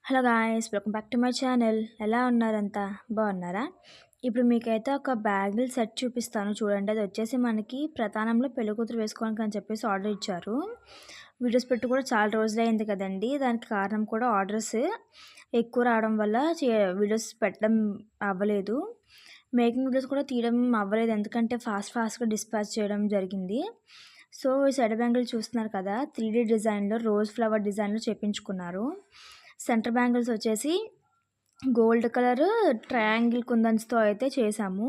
Hello guys, welcome back to my channel. ఎలా ఉన్నారంతా? బాగున్నారా? ఇప్పుడు మీకైతే ఒక బ్యాంగిల్ సెట్ చూపిస్తాను చూడండి. అది వచ్చేసి మనకి ప్రధానంలో పెళ్ళికూతురు వేసుకోవడానికి అని చెప్పేసి ఆర్డర్ ఇచ్చారు. వీడియోస్ పెట్టి కూడా చాలా రోజులైంది కదండి. దానికి కారణం కూడా ఆర్డర్స్ ఎక్కువ రావడం వల్ల వీడియోస్ పెట్టడం అవ్వలేదు. మేకింగ్ వీడియోస్ కూడా తీయడం అవ్వలేదు, ఎందుకంటే ఫాస్ట్గా డిస్పాచ్ చేయడం జరిగింది. సో ఈ సెడ్ బ్యాంగిల్ చూస్తున్నారు కదా, 3D డిజైన్లో రోజ్ ఫ్లవర్ డిజైన్లో చేపించుకున్నారు. సెంటర్ బ్యాంగిల్స్ వచ్చేసి గోల్డ్ కలర్ ట్రయాంగిల్ కుందన్స్తో అయితే చేసాము.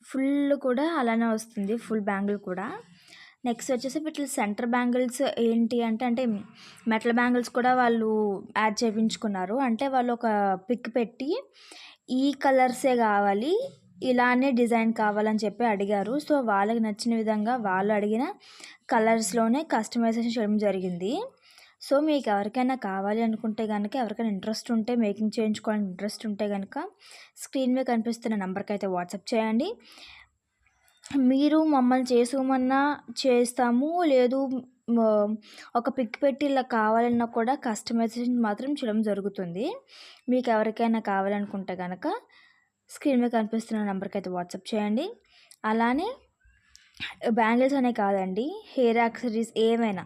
ఫుల్ కూడా అలానే వస్తుంది, ఫుల్ బ్యాంగిల్ కూడా. నెక్స్ట్ వచ్చేసి వీటి సెంటర్ బ్యాంగిల్స్ ఏంటి అంటే మెటల్ బ్యాంగిల్స్ కూడా వాళ్ళు యాడ్ చేయించుకున్నారు. అంటే వాళ్ళు ఒక పిక్ పెట్టి ఈ కలర్సే కావాలి, ఇలానే డిజైన్ కావాలని చెప్పి అడిగారు. సో వాళ్ళకి నచ్చిన విధంగా వాళ్ళు అడిగిన కలర్స్లోనే కస్టమైజేషన్ చేయడం జరిగింది. సో మీకు ఎవరికైనా కావాలి అనుకుంటే కనుక, ఎవరికైనా ఇంట్రెస్ట్ ఉంటే, మేకింగ్ చేయించుకోవాలని ఇంట్రెస్ట్ ఉంటే కనుక స్క్రీన్ మీద కనిపిస్తున్న నెంబర్కి అయితే వాట్సాప్ చేయండి. మీరు మమ్మల్ని చేసుకోమన్నా చేస్తాము, లేదు ఒక పిక్ పెట్టి ఇలా కావాలన్నా కూడా కస్టమైజేషన్ మాత్రం చేయడం జరుగుతుంది. మీకు ఎవరికైనా కావాలనుకుంటే కనుక స్క్రీన్ మీద కనిపిస్తున్న నెంబర్కి అయితే వాట్సాప్ చేయండి. అలానే బ్యాంగిల్స్ అనే కాదండి, హెయిర్ యాక్సెసరీస్ ఏమైనా,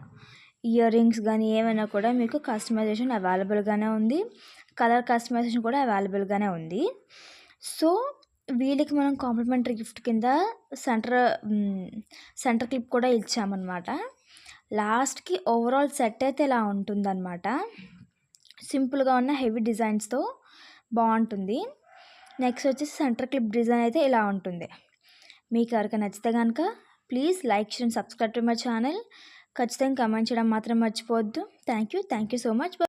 ఇయర్ రింగ్స్ కానీ ఏమైనా కూడా మీకు కస్టమైజేషన్ అవైలబుల్గానే ఉంది. కలర్ కస్టమైజేషన్ కూడా అవైలబుల్గానే ఉంది. సో వీళ్ళకి మనం కాంప్లిమెంటరీ గిఫ్ట్ కింద సెంటర్ క్లిప్ కూడా ఇచ్చామన్నమాట. లాస్ట్కి ఓవరాల్ సెట్ అయితే ఇలా ఉంటుందన్నమాట. సింపుల్గా ఉన్న హెవీ డిజైన్స్తో బాగుంటుంది. నెక్స్ట్ వచ్చేసి సెంటర్ క్లిప్ డిజైన్ అయితే ఇలా ఉంటుంది. మీకు ఎవరికైనా నచ్చితే కనుక please like, share, subscribe to my channel. ఖచ్చితంగా కమెంట్ చేయడం మాత్రం మర్చిపోవద్దు. Thank you so much.